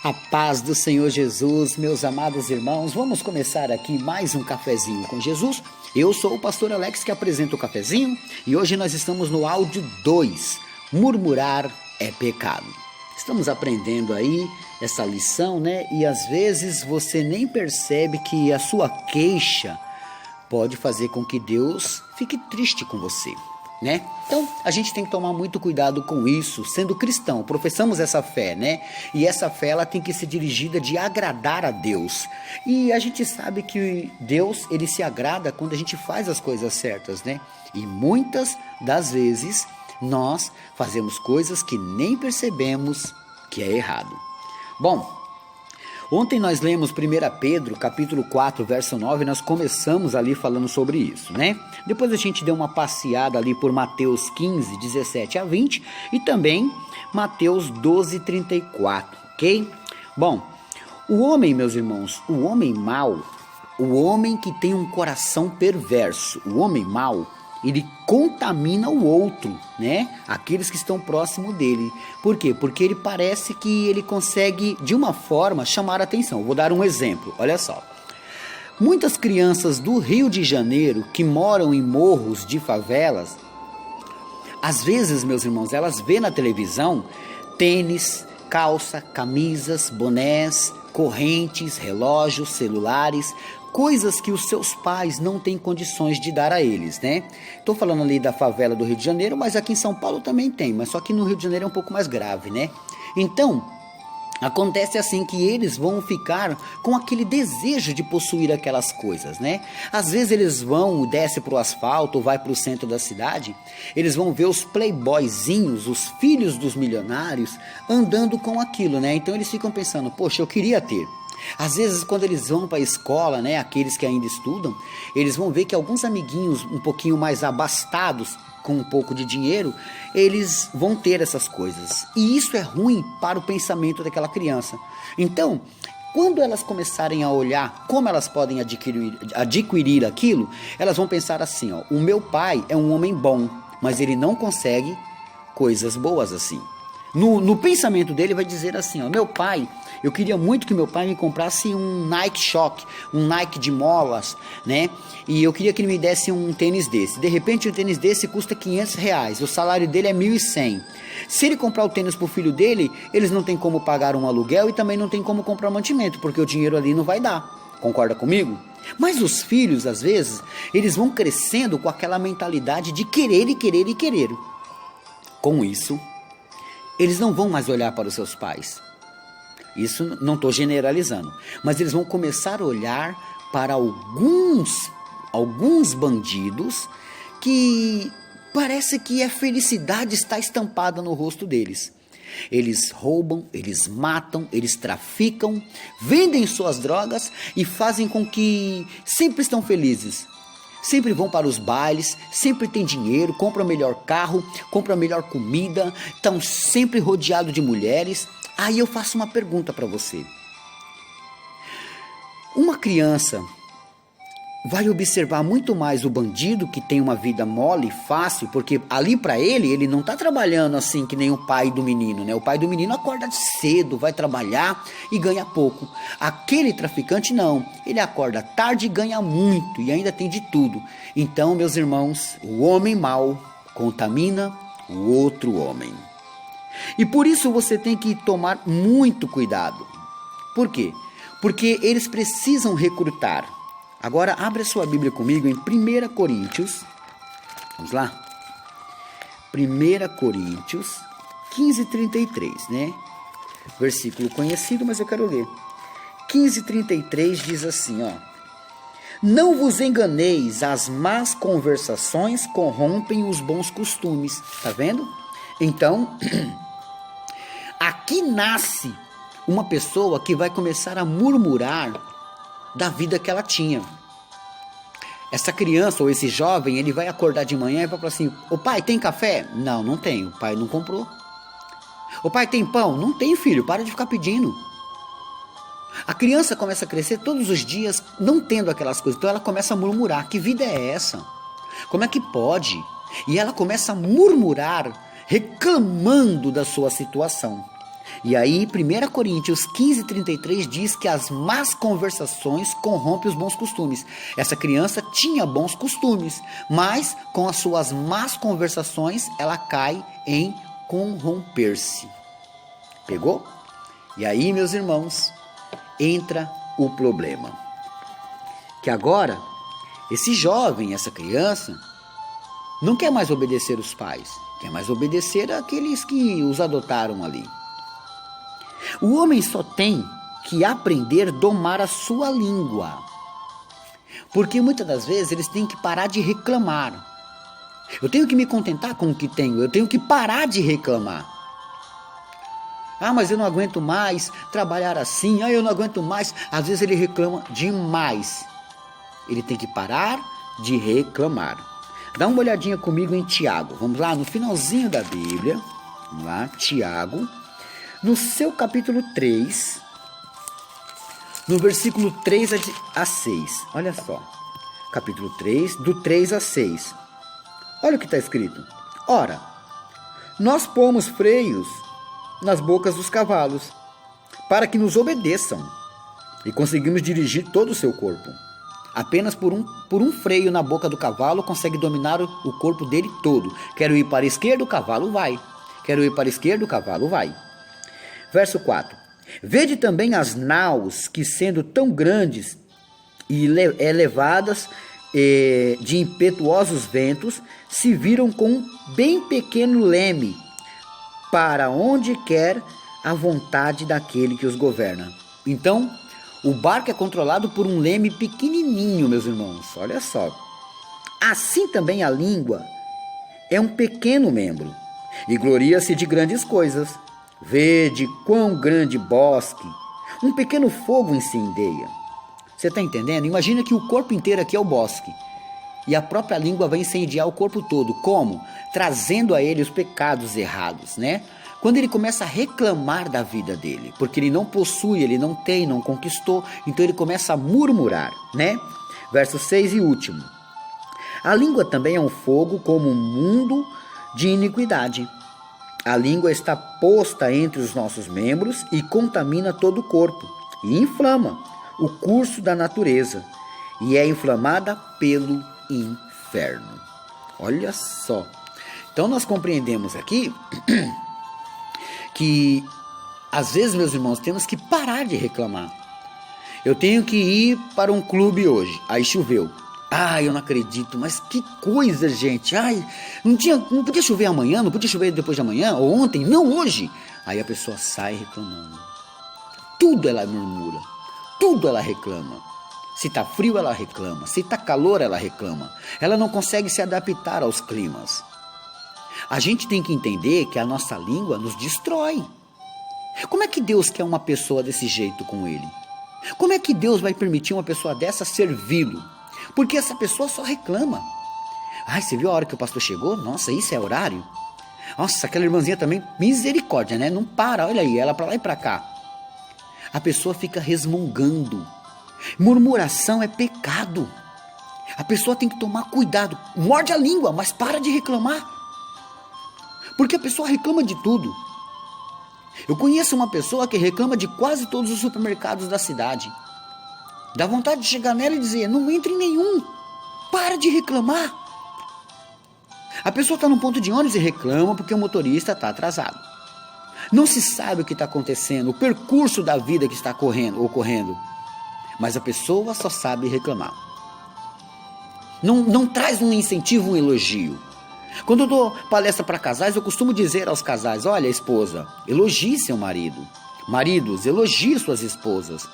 A paz do Senhor Jesus, meus amados irmãos, vamos começar aqui mais um Cafezinho com Jesus. Eu sou o pastor Alex que apresenta o cafezinho e hoje nós estamos no áudio 2, murmurar é pecado. Estamos aprendendo aí essa lição, né? E às vezes você nem percebe que a sua queixa pode fazer com que Deus fique triste com você, né? Então, a gente tem que tomar muito cuidado com isso, sendo cristão, professamos essa fé, né? E essa fé, ela tem que ser dirigida de agradar a Deus. E a gente sabe que Deus, ele se agrada quando a gente faz as coisas certas, né? E muitas das vezes, nós fazemos coisas que nem percebemos que é errado. Bom, ontem nós lemos 1 Pedro, capítulo 4, verso 9, nós começamos ali falando sobre isso, né? Depois a gente deu uma passeada ali por Mateus 15, 17 a 20 e também Mateus 12, 34, ok? Bom, o homem, meus irmãos, o homem mau, o homem que tem um coração perverso, o homem mau, ele contamina o outro, né? Aqueles que estão próximo dele. Por quê? Porque ele parece que ele consegue, de uma forma, chamar a atenção. Vou dar um exemplo, olha só. Muitas crianças do Rio de Janeiro que moram em morros de favelas, às vezes, meus irmãos, elas vêem na televisão tênis, calça, camisas, bonés, correntes, relógios, celulares, coisas que os seus pais não têm condições de dar a eles, né? Estou falando ali da favela do Rio de Janeiro, mas aqui em São Paulo também tem, mas só que no Rio de Janeiro é um pouco mais grave, né? Então, acontece assim que eles vão ficar com aquele desejo de possuir aquelas coisas, né? Às vezes eles descem para o asfalto, vai para o centro da cidade, eles vão ver os playboyzinhos, os filhos dos milionários, andando com aquilo, né? Então eles ficam pensando, poxa, eu queria ter. Às vezes quando eles vão para a escola, né, aqueles que ainda estudam, eles vão ver que alguns amiguinhos um pouquinho mais abastados, com um pouco de dinheiro, eles vão ter essas coisas. E isso é ruim para o pensamento daquela criança. Então, quando elas começarem a olhar como elas podem adquirir aquilo, elas vão pensar assim, ó, o meu pai é um homem bom, mas ele não consegue coisas boas assim. No pensamento dele vai dizer assim, ó, meu pai, eu queria muito que meu pai me comprasse um Nike Shock, um Nike de molas, né? E eu queria que ele me desse um tênis desse. De repente um tênis desse custa R$500, o salário dele é 1.100. Se ele comprar o tênis pro filho dele, eles não tem como pagar um aluguel e também não tem como comprar mantimento, porque o dinheiro ali não vai dar. Concorda comigo? Mas os filhos, às vezes, eles vão crescendo com aquela mentalidade de querer e querer e querer. Com isso, eles não vão mais olhar para os seus pais. Isso não estou generalizando, mas eles vão começar a olhar para alguns bandidos que parece que a felicidade está estampada no rosto deles. Eles roubam, eles matam, eles traficam, vendem suas drogas e fazem com que sempre estão felizes. Sempre vão para os bailes, sempre tem dinheiro, compram o melhor carro, compram a melhor comida, estão sempre rodeados de mulheres. Aí eu faço uma pergunta para você. Uma criança vai observar muito mais o bandido que tem uma vida mole, fácil, porque ali para ele não está trabalhando assim que nem o pai do menino, né? O pai do menino acorda cedo, vai trabalhar e ganha pouco. Aquele traficante não, ele acorda tarde e ganha muito e ainda tem de tudo. Então, meus irmãos, o homem mau contamina o outro homem. E por isso você tem que tomar muito cuidado. Por quê? Porque eles precisam recrutar. Agora abre a sua Bíblia comigo em 1 Coríntios. Vamos lá? 1 Coríntios 15:33, né? Versículo conhecido, mas eu quero ler. 15:33 diz assim, ó. Não vos enganeis, as más conversações corrompem os bons costumes. Tá vendo? Então, aqui nasce uma pessoa que vai começar a murmurar da vida que ela tinha. Essa criança ou esse jovem, ele vai acordar de manhã e vai falar assim, ô pai, tem café? Não, não tem, o pai não comprou. Ô pai, tem pão? Não tem, filho, para de ficar pedindo. A criança começa a crescer todos os dias não tendo aquelas coisas, então ela começa a murmurar, que vida é essa? Como é que pode? E ela começa a murmurar, reclamando da sua situação. E aí, 1 Coríntios 15:33 diz que as más conversações corrompem os bons costumes. Essa criança tinha bons costumes, mas com as suas más conversações, ela cai em corromper-se. Pegou? E aí, meus irmãos, entra o problema. Que agora, esse jovem, essa criança, não quer mais obedecer os pais, quer mais obedecer àqueles que os adotaram ali. O homem só tem que aprender a domar a sua língua. Porque muitas das vezes eles têm que parar de reclamar. Eu tenho que me contentar com o que tenho, eu tenho que parar de reclamar. Ah, mas eu não aguento mais trabalhar assim, eu não aguento mais. Às vezes ele reclama demais. Ele tem que parar de reclamar. Dá uma olhadinha comigo em Tiago. Vamos lá, no finalzinho da Bíblia. Vamos lá, Tiago. No seu capítulo 3, no versículo 3 a 6. Olha só. Capítulo 3, do 3 a 6. Olha o que está escrito. Ora, nós pomos freios nas bocas dos cavalos, para que nos obedeçam, e conseguimos dirigir todo o seu corpo. Apenas por um freio na boca do cavalo consegue dominar o corpo dele todo. Quero ir para a esquerda, o cavalo vai. Quero ir para a esquerda, o cavalo vai. Verso 4. Vede também as naus, que sendo tão grandes e levadas de impetuosos ventos, se viram com um bem pequeno leme, para onde quer a vontade daquele que os governa. Então, o barco é controlado por um leme pequenininho, meus irmãos. Olha só. Assim também a língua é um pequeno membro, e gloria-se de grandes coisas. Vede quão grande bosque, um pequeno fogo incendeia. Você está entendendo? Imagina que o corpo inteiro aqui é o bosque, e a própria língua vai incendiar o corpo todo. Como? Trazendo a ele os pecados errados, né? Quando ele começa a reclamar da vida dele, porque ele não possui, ele não tem, não conquistou, então ele começa a murmurar, né? Verso 6 e último. A língua também é um fogo como um mundo de iniquidade. A língua está posta entre os nossos membros e contamina todo o corpo, e inflama o curso da natureza, e é inflamada pelo inferno. Olha só. Então nós compreendemos aqui que às vezes, meus irmãos, temos que parar de reclamar. Eu tenho que ir para um clube hoje, aí choveu. Ai, eu não acredito, mas que coisa, gente. Ai, não podia chover amanhã, não podia chover depois de amanhã, ou ontem, não hoje. Aí a pessoa sai reclamando. Tudo ela murmura, tudo ela reclama. Se está frio, ela reclama. Se está calor, ela reclama. Ela não consegue se adaptar aos climas. A gente tem que entender que a nossa língua nos destrói. Como é que Deus quer uma pessoa desse jeito com ele? Como é que Deus vai permitir uma pessoa dessa servi-lo? Porque essa pessoa só reclama. Ai, você viu a hora que o pastor chegou? Nossa, isso é horário? Nossa, aquela irmãzinha também, misericórdia, né? Não para, olha aí, ela para lá e para cá. A pessoa fica resmungando. Murmuração é pecado. A pessoa tem que tomar cuidado. Morde a língua, mas para de reclamar. Porque a pessoa reclama de tudo. Eu conheço uma pessoa que reclama de quase todos os supermercados da cidade. Dá vontade de chegar nela e dizer, não entre em nenhum. Para de reclamar. A pessoa está num ponto de ônibus e reclama porque o motorista está atrasado. Não se sabe o que está acontecendo, o percurso da vida que está ocorrendo. Mas a pessoa só sabe reclamar. Não traz um incentivo, um elogio. Quando eu dou palestra para casais, eu costumo dizer aos casais, olha, esposa, elogie seu marido. Maridos, elogie suas esposas.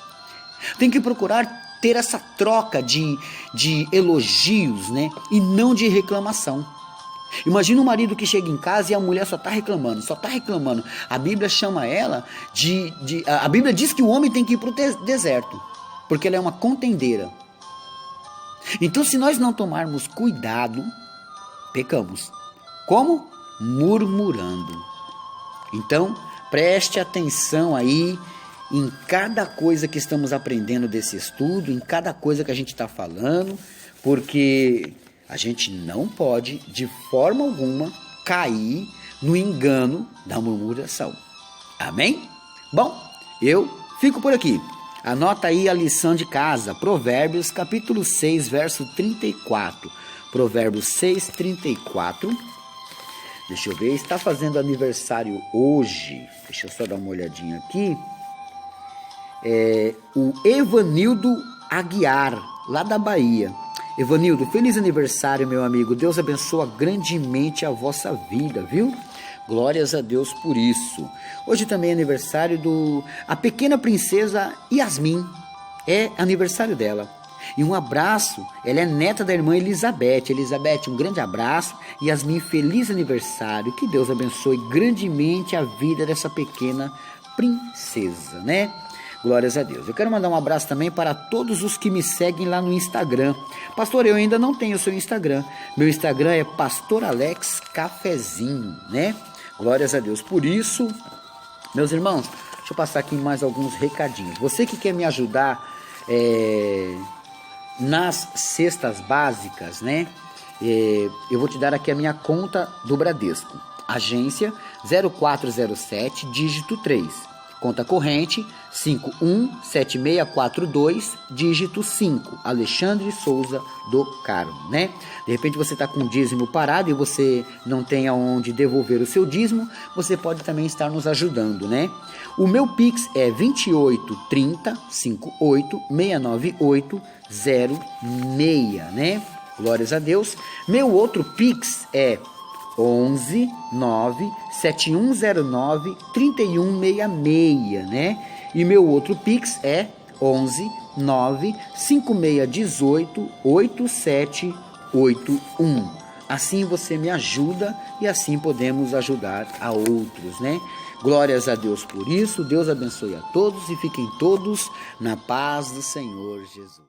Tem que procurar ter essa troca de elogios, né? E não de reclamação. Imagina um marido que chega em casa e a mulher só está reclamando, só está reclamando. A Bíblia chama ela a Bíblia diz que o homem tem que ir para o deserto, porque ela é uma contendeira. Então, se nós não tomarmos cuidado, pecamos. Como? Murmurando. Então, preste atenção aí em cada coisa que estamos aprendendo desse estudo, em cada coisa que a gente está falando, porque a gente não pode, de forma alguma, cair no engano da murmuração. Amém? Bom, eu fico por aqui. Anota aí a lição de casa, Provérbios capítulo 6, verso 34. Provérbios 6, 34. Deixa eu ver, está fazendo aniversário hoje. Deixa eu só dar uma olhadinha aqui. O Evanildo Aguiar, lá da Bahia. Evanildo, feliz aniversário, meu amigo. Deus abençoa grandemente a vossa vida, viu? Glórias a Deus por isso. Hoje também é aniversário a pequena princesa Yasmin. É aniversário dela. E um abraço, ela é neta da irmã Elizabeth. Elizabeth, um grande abraço. Yasmin, feliz aniversário. Que Deus abençoe grandemente a vida dessa pequena princesa, né? Glórias a Deus. Eu quero mandar um abraço também para todos os que me seguem lá no Instagram. Pastor, eu ainda não tenho o seu Instagram. Meu Instagram é Pastor Alex Cafezinho, né? Glórias a Deus. Por isso, meus irmãos, deixa eu passar aqui mais alguns recadinhos. Você que quer me ajudar nas cestas básicas, né? Eu vou te dar aqui a minha conta do Bradesco. Agência 0407, dígito 3. Conta corrente 517642, dígito 5. Alexandre Souza do Carmo, né? De repente você está com o dízimo parado e você não tem aonde devolver o seu dízimo, você pode também estar nos ajudando, né? O meu Pix é 2830586986, né? Glórias a Deus. Meu outro Pix é 11 9 7109 3166, né? E meu outro Pix é 11 9 5618 8781. Assim você me ajuda e assim podemos ajudar a outros, né? Glórias a Deus por isso. Deus abençoe a todos e fiquem todos na paz do Senhor Jesus.